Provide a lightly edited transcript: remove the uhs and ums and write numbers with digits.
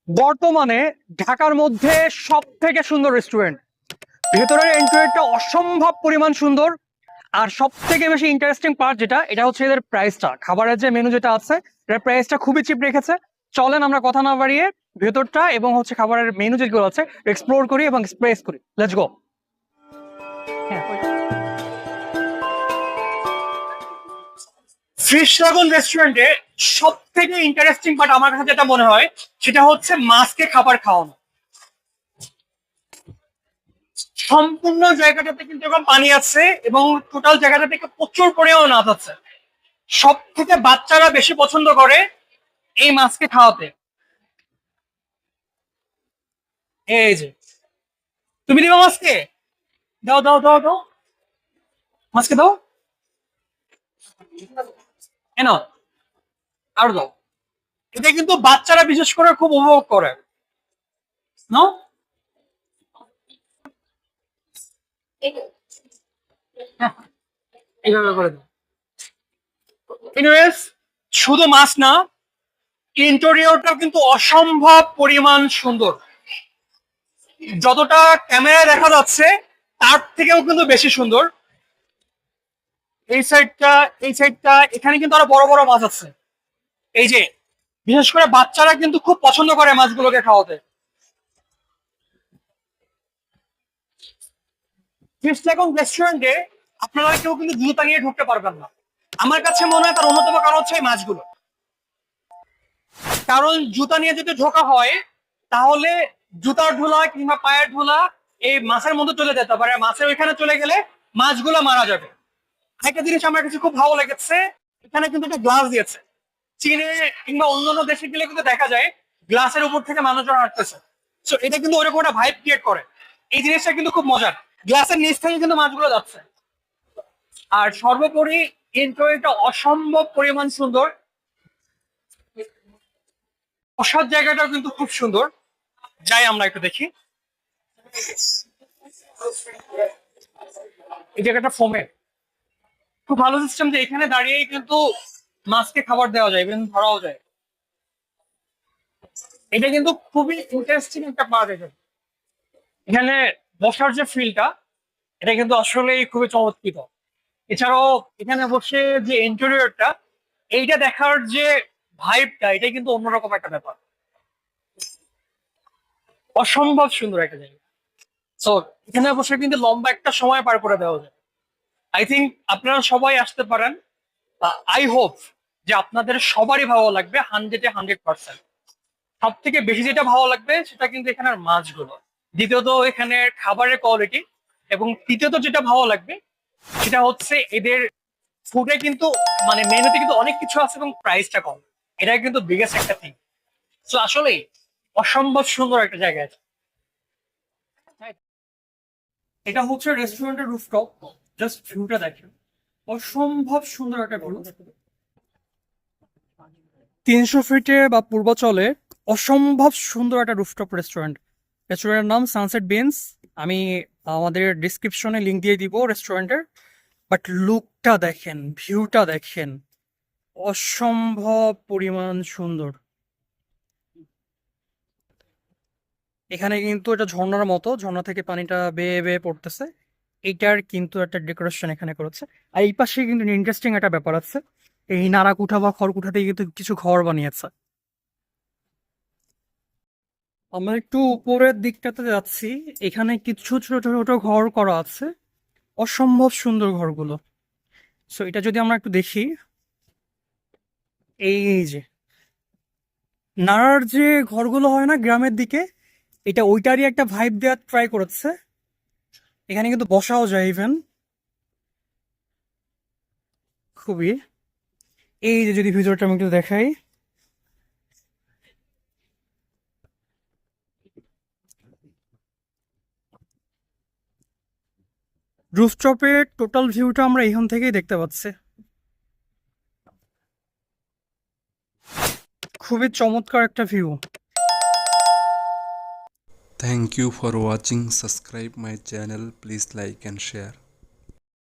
বর্তমানে ঢাকার মধ্যে সব থেকে সুন্দর রেস্টুরেন্ট। ভেতরের এন্ট্রিটা অসম্ভব পরিমাণ সুন্দর। আর সব থেকে বেশি ইন্টারেস্টিং পার্ট যেটা, এটা হচ্ছে এদের প্রাইসটা। খাবারের যে মেনু যেটা আছে, এটার প্রাইসটা খুবই চিপ রেখেছে। চলেন আমরা কথা না বাড়িয়ে ভেতরটা এবং হচ্ছে খাবারের মেনু যেগুলো আছে এক্সপ্লোর করি এবং এক্সপ্রেস করি। Let's go. ফিশ ড্রাগন রেস্টুরেন্টে সব থেকে ইন্টারেস্টিং পার্ট আমার কাছে যেটা মনে হয়, সেটা হচ্ছে মাছকে খাবার খাওয়ানো। সম্পূর্ণ জায়গাটাতে কিন্তু এরকম পানি আছে এবং টোটাল জায়গাটা থেকে প্রচুর পরিমাণ মাছ আছে। সব থেকে বাচ্চারা বেশি পছন্দ করে এই মাছকে খাওয়াতে। এই যে, তুমি দিবা মাছকে? দাও দাও দাও দাও, মাছকে দাও। এনো, আরো দাও। এটা কিন্তু বাচ্চারা বিশেষ করে খুব উপভোগ করে। নাও। হ্যাঁ, এইভাবে করে দাও। এনিওয়েজ, শুধু মাছ না, ইন্টেরিয়রটা কিন্তু অসম্ভব পরিমাণ সুন্দর। যতটা ক্যামেরায় দেখা যাচ্ছে তার থেকেও কিন্তু বেশি সুন্দর। এই সাইডটা, এই সাইডটা, এখানে কিন্তু আরো বড় বড় মাছ আছে। এই যে, বিশেষ করে বাচ্চারা কিন্তু খুব পছন্দ করে মাছগুলোকে খাওয়াতে। ফিশ ড্রাগন রেস্টুরেন্টে আপনারা কেউ কিন্তু জুতা নিয়ে ঢুকতে পারবেন না। আমার কাছে মনে হয় তার অন্যতম কারণ হচ্ছে এই মাছগুলো। কারণ জুতা নিয়ে যদি ঢোকা হয় তাহলে জুতার ধুলা কিংবা পায়ের ধুলা এই মাছের মধ্যে চলে যেতে পারে। মাছের ওইখানে চলে গেলে মাছগুলো মারা যাবে। একটা জিনিস আমার কাছে খুব ভালো লেগেছে, এখানে কিন্তু একটা গ্লাস দিয়েছে। চীনে কিংবা অন্যান্য দেশে গেলে কিন্তু দেখা যায় গ্লাসের উপর থেকে মানুষজন হাঁটতেছে। তো এটা কিন্তু ওরকম একটা ভাইব ক্রিয়েট করে। এই জিনিসটা কিন্তু খুব মজার। গ্লাসের নিচ থেকে কিন্তু মাছগুলো যাচ্ছে। আর সর্বোপরি ইন্টেরিয়রটা অসম্ভব পরিমাণ সুন্দর। বসার জায়গাটাও কিন্তু খুব সুন্দর। যাই আমরা একটু দেখি। এই জায়গাটা ফোমের, খুব ভালো সিস্টেম যে এখানে দাঁড়িয়েই কিন্তু মাছকে খাবার দেওয়া যায়, ইভেন ধরাও যায়। এটা কিন্তু খুবই ইন্টারেস্টিং একটা পার্ট। এখানে বসার যে ফিলটা, এটা কিন্তু আসলেই খুবই চমৎকৃত। এছাড়াও এখানে বসে যে ইন্টেরিয়রটা, এইটা দেখার যে ভাইবটা, এটা কিন্তু অন্যরকম একটা ব্যাপার। অসম্ভব সুন্দর একটা জায়গা। সো এখানে বসে কিন্তু লম্বা একটা সময় পার করে দেওয়া যায়। আই থিঙ্ক আপনারা সবাই আসতে পারেন। আই হোপ যে আপনাদের সবারই ভালো লাগবে, 100% সব থেকে বেশি যেটা ভালো লাগবে সেটা কিন্তু এখানের মাছগুলো। দ্বিতীয়ত এখানের খাবারের কোয়ালিটি, এবং তৃতীয়ত যেটা ভালো লাগবে সেটা হচ্ছে এদের ফুডে কিন্তু মানে মেনুতে কিন্তু অনেক কিছু আছে এবং প্রাইসটা কম। এটা কিন্তু বিগেস্ট একটা থিং। তো আসলেই অসম্ভব সুন্দর একটা জায়গা আছে। এটা হচ্ছে রেস্টুরেন্টের রুফটপ। জাস্ট ভিউটা দেখেন, অসম্ভব সুন্দর একটা ভিউ। 300 ফিটে বা পূর্বাচলে অসম্ভব সুন্দর একটা রুফটপ রেস্টুরেন্ট। রেস্টুরেন্টের নাম সানসেট বিনস। আমি আমাদের ডিসক্রিপশনে লিংক দিয়ে দিব রেস্টুরেন্টের। বাট লুকটা দেখেন, ভিউটা দেখেন, অসম্ভব পরিমাণ সুন্দর। এখানে কিন্তু এটা ঝর্ণার মতো, ঝর্ণা থেকে পানিটা বেয়ে বেয়ে পড়তেছে। এইটার কিন্তু একটা ডেকোরেশন এখানে করেছে। আর এই পাশে কিন্তু ইন্টারেস্টিং একটা ব্যাপার আছে, এই নারাকুঠা বা খড়কুঠা দিয়ে কিন্তু কিছু ঘর বানিয়েছে। আমরা একটু উপরের দিকটাতে যাচ্ছি, এখানে কিছু ছোট ছোট ঘর করা আছে, অসম্ভব সুন্দর ঘরগুলো। সো এটা যদি আমরা একটু দেখি, এই যে নাড়ার যে ঘরগুলো হয় না গ্রামের দিকে, এটা ওইটারই একটা ভাইব দেওয়ার ট্রাই করেছে। এখানে কিন্তু বসাও যায় ইভেন, খুবই। এই যে যদি ভিতরটা আমি একটু দেখাই, রুফটপের টোটাল ভিউটা আমরা এখান থেকেই দেখতে পাচ্ছি। খুবই চমৎকার একটা view. Thank you for watching. Subscribe my channel. Please like and share.